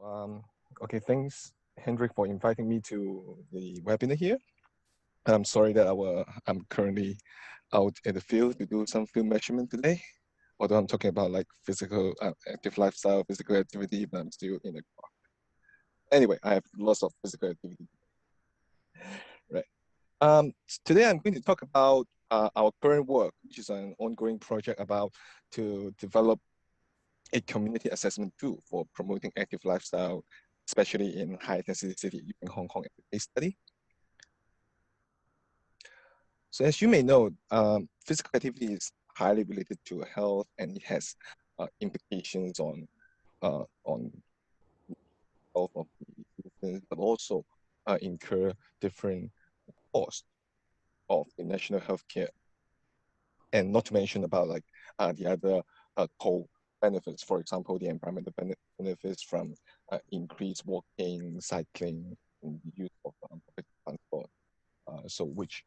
Um, okay, thanks, Hendrik, for inviting me to the webinar here. I'm sorry that I'm currently out in the field to do some field measurement today. Although I'm talking about like physical, active lifestyle, physical activity, but I'm still in the car. Anyway, I have lots of physical activity, right? Today I'm going to talk about our current work, which is an ongoing project about to develop a community assessment tool for promoting active lifestyle, especially in high-density city in Hong Kong as a case study. So as you may know, physical activity is highly related to health, and it has implications on health of the citizens, but also incur different costs of the national healthcare, and not to mention about like the other co-benefits. For example, the environmental benefits from increased walking, cycling, and the use of public transport. So which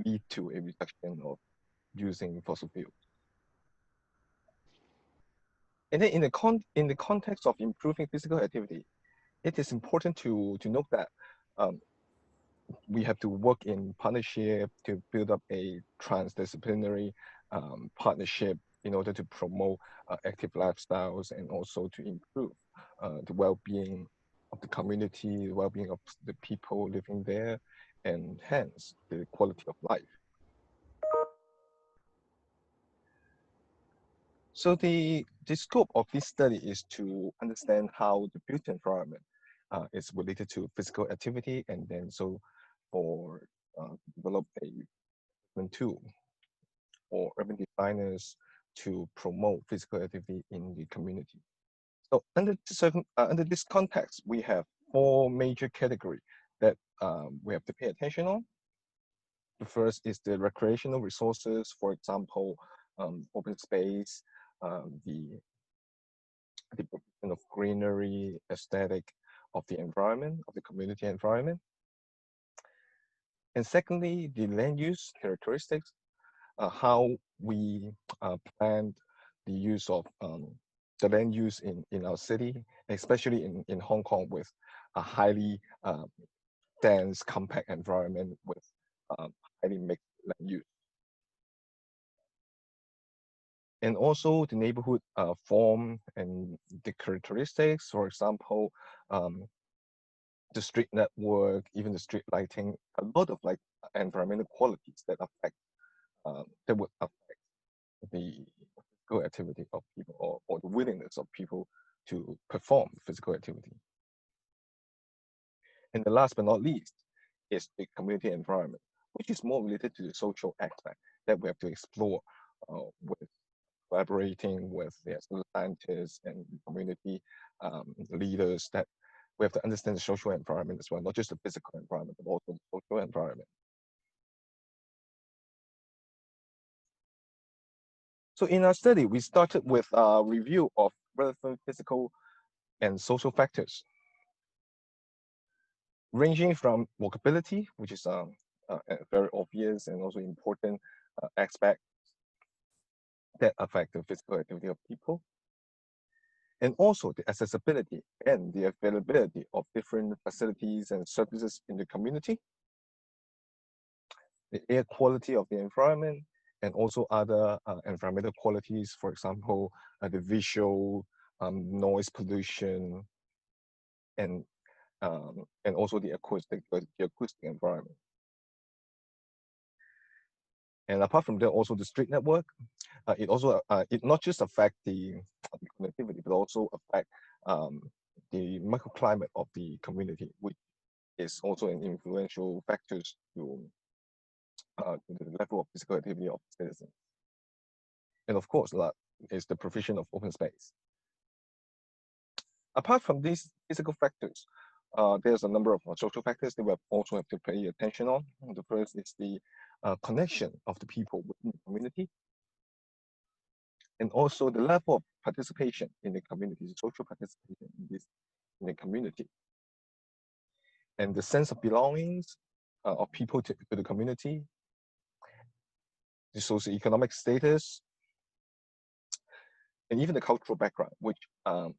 lead to a reduction of using fossil fuels. And then in the context of improving physical activity, it is important to note that we have to work in partnership to build up a transdisciplinary partnership in order to promote active lifestyles and also to improve the well-being of the community, the well-being of the people living there, and hence the quality of life. So the scope of this study is to understand how the built environment is related to physical activity, and then so for develop a tool for urban designers to promote physical activity in the community. So under this context, we have four major categories that we have to pay attention on. The first is the recreational resources, for example, open space, the provision of greenery, aesthetic of the environment, of the community environment. And secondly, the land use characteristics, how we plan the use of the land use in our city, especially in Hong Kong with a highly dense, compact environment with highly mixed land use. And also the neighborhood form and the characteristics, for example, the street network, even the street lighting, a lot of like environmental qualities that affect, that would affect the physical activity of people, or the willingness of people to perform physical activity. And the last but not least is the community environment, which is more related to the social aspect that we have to explore with collaborating with the scientists and community leaders, that we have to understand the social environment as well, not just the physical environment, but also the social environment. So in our study, we started with a review of relevant physical and social factors, ranging from walkability, which is a very obvious and also important aspect that affect the physical activity of people, and also the accessibility and the availability of different facilities and services in the community, the air quality of the environment, and also other environmental qualities, for example, the visual, noise pollution, and also the acoustic environment. And apart from that, also the street network, it not just affect the connectivity, but also affect the microclimate of the community, which is also an influential factors to the level of physical activity of citizens. And of course, that is the provision of open space. Apart from these physical factors, there's a number of social factors that we also have to pay attention on. The first is the connection of the people within the community, and also the level of participation in the community, social participation in the community, and the sense of belongings of people to the community, the socioeconomic status, and even the cultural background, which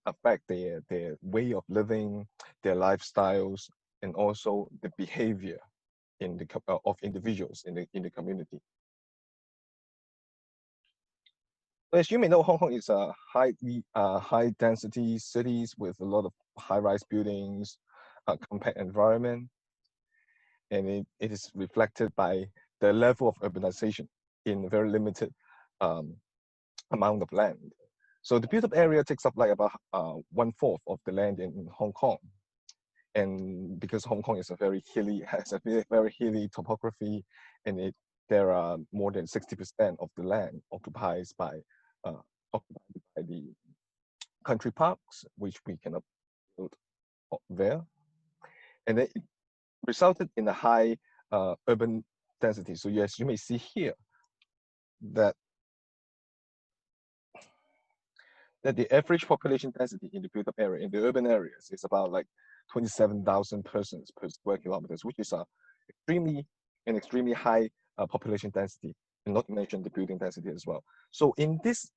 affect their way of living, their lifestyles, and also the behavior of individuals in the community. As you may know, Hong Kong is a high density cities with a lot of high-rise buildings, compact environment, and it is reflected by the level of urbanization in a very limited um, amount of land. So the built-up area takes up like about 1/4 of the land in Hong Kong. And because Hong Kong is has a very hilly topography, and there are more than 60% of the land uh, occupied by the country parks, which we cannot build there. And it resulted in a high urban density. So yes, you may see here that the average population density in the built-up area, in the urban areas, is about like 27,000 persons per square kilometers, which is an extremely high population density, and not to mention the building density as well. So in this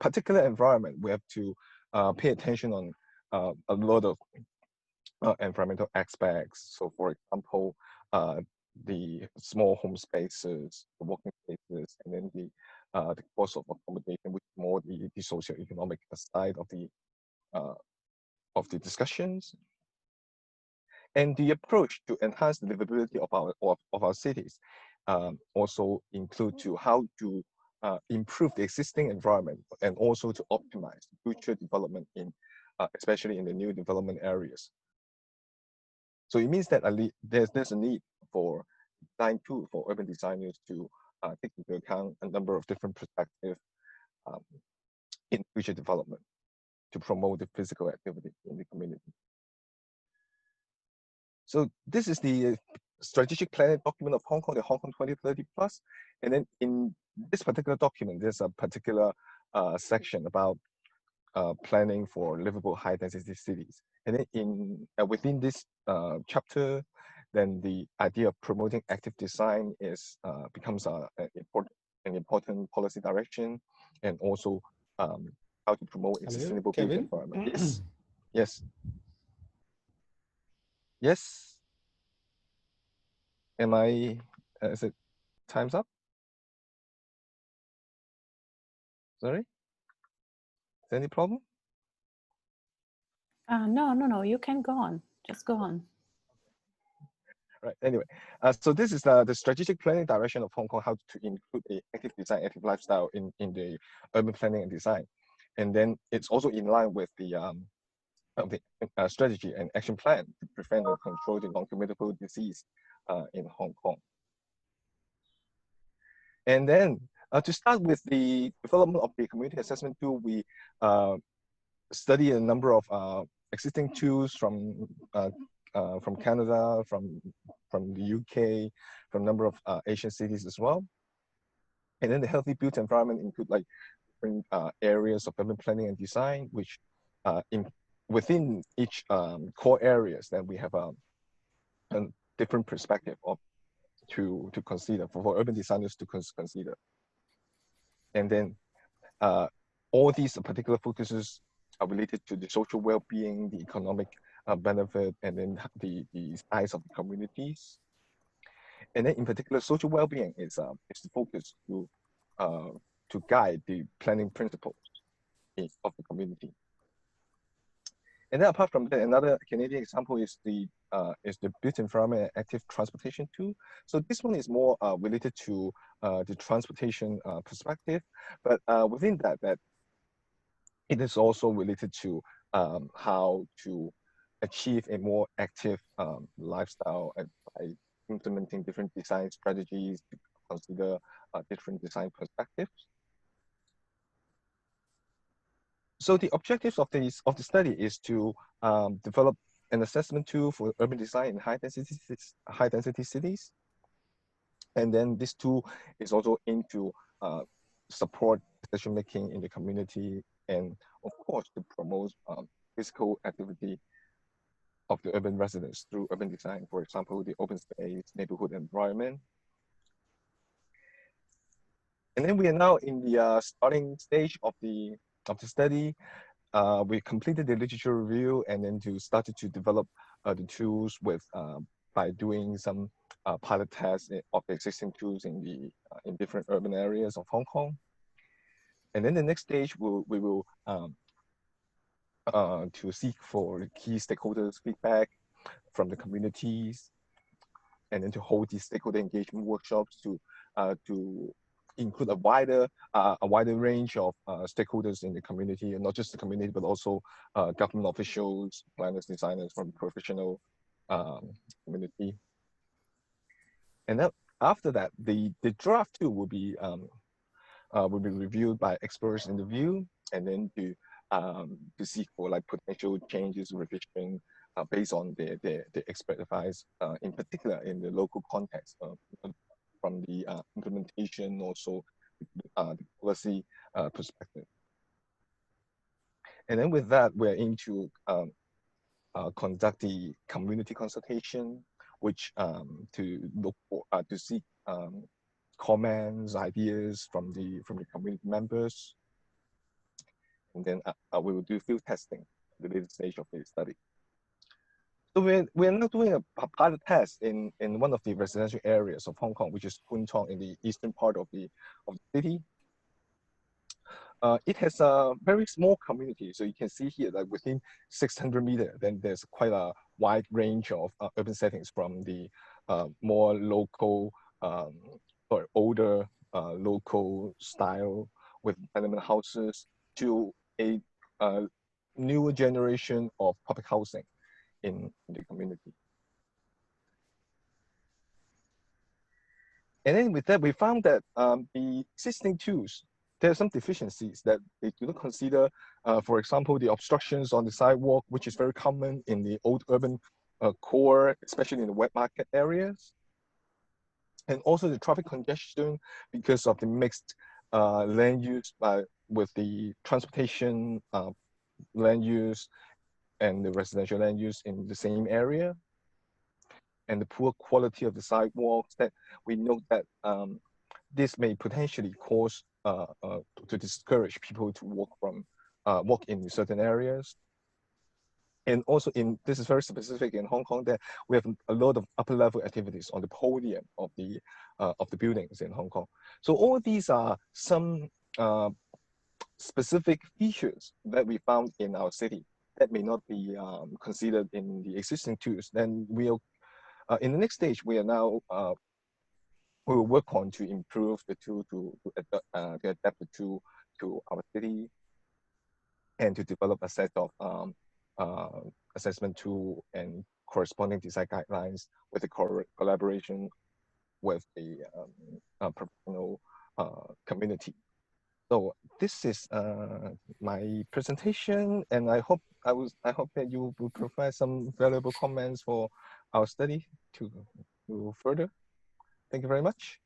particular environment, we have to pay attention on a lot of environmental aspects. So for example, the small home spaces, the working spaces, and then the cost of accommodation, which is more the socio-economic side uh, of the discussions, and the approach to enhance the livability of our cities also include to how to improve the existing environment and also to optimize future development especially in the new development areas. So it means that there's a need for design tool for urban designers to take into account a number of different perspectives um, in future development to promote the physical activity in the community. So this is the strategic planning document of Hong Kong, the Hong Kong 2030 Plus. And then in this particular document, there's a particular section about planning for livable high-density cities. And then within this chapter, then the idea of promoting active design becomes an important policy direction, and also how to promote a sustainable built environment. Yes, yes, yes. Is it time's up? Sorry? Is there any problem? No, you can go on. Just go on. Right, anyway, so this is the strategic planning direction of Hong Kong, how to include the active design, active lifestyle in the urban planning and design. And then it's also in line with the strategy and action plan to prevent and control the non-communicable disease in Hong Kong. And then to start with the development of the community assessment tool, we study a number of existing tools from Canada, from the UK, from a number of Asian cities as well. And then the healthy built environment include like different areas of urban planning and design, which within each core areas, then we have a different perspective to consider for urban designers to consider. And then all these particular focuses are related to the social well-being, the economic benefit, and then the size of the communities. And then in particular, social well-being is the focus to guide the planning principles of the community. And then apart from that, another Canadian example is the built environment and active transportation tool. So this one is more related to the transportation perspective, but within that it is also related to how to achieve a more active lifestyle by implementing different design strategies to consider different design perspectives. So the objectives of the study is to develop an assessment tool for urban design in high density cities, and then this tool is also aimed to support decision making in the community, and of course to promote physical activity of the urban residents through urban design, for example, the open space neighborhood environment. And then we are now in the starting stage of the study. We completed the literature review and then started to develop the tools by doing some pilot tests of the existing tools in different urban areas of Hong Kong. And then the next stage we will to seek for key stakeholders' feedback from the communities, and then to hold these stakeholder engagement workshops to include a wider range of stakeholders in the community, and not just the community, but also government officials, planners, designers from professional community. And then after that, the draft too will be reviewed by experts in the view, and then to seek for like potential changes, revision based on the expert advice, in particular in the local context, from the implementation, also the policy perspective. And then with that, we're into conduct the community consultation, which to look for to seek comments, ideas from the community members, and then we will do field testing at the later stage of the study. So we're now doing a pilot test in one of the residential areas of Hong Kong, which is Kwun Tong, in the eastern part of the city. It has a very small community, so you can see here that within 600 meters, then there's quite a wide range of urban settings, from the more local or older local style with tenement houses to a newer generation of public housing in the community. And then with that, we found that the existing tools, there are some deficiencies that they do not consider. For example, the obstructions on the sidewalk, which is very common in the old urban core, especially in the wet market areas. And also the traffic congestion because of the mixed land use with the transportation land use and the residential land use in the same area. And the poor quality of the sidewalks, that we know that this may potentially cause to discourage people to walk in certain areas. And also this is very specific in Hong Kong, that we have a lot of upper level activities on the podium of the buildings in Hong Kong. So all these are some specific features that we found in our city that may not be considered in the existing tools. Then we'll in the next stage, we are now we will work on to improve the tool to adapt the tool to our city, and to develop a set of assessment tool and corresponding design guidelines with the collaboration with the professional community. So this is my presentation, and I hope that you will provide some valuable comments for our study to further. Thank you very much.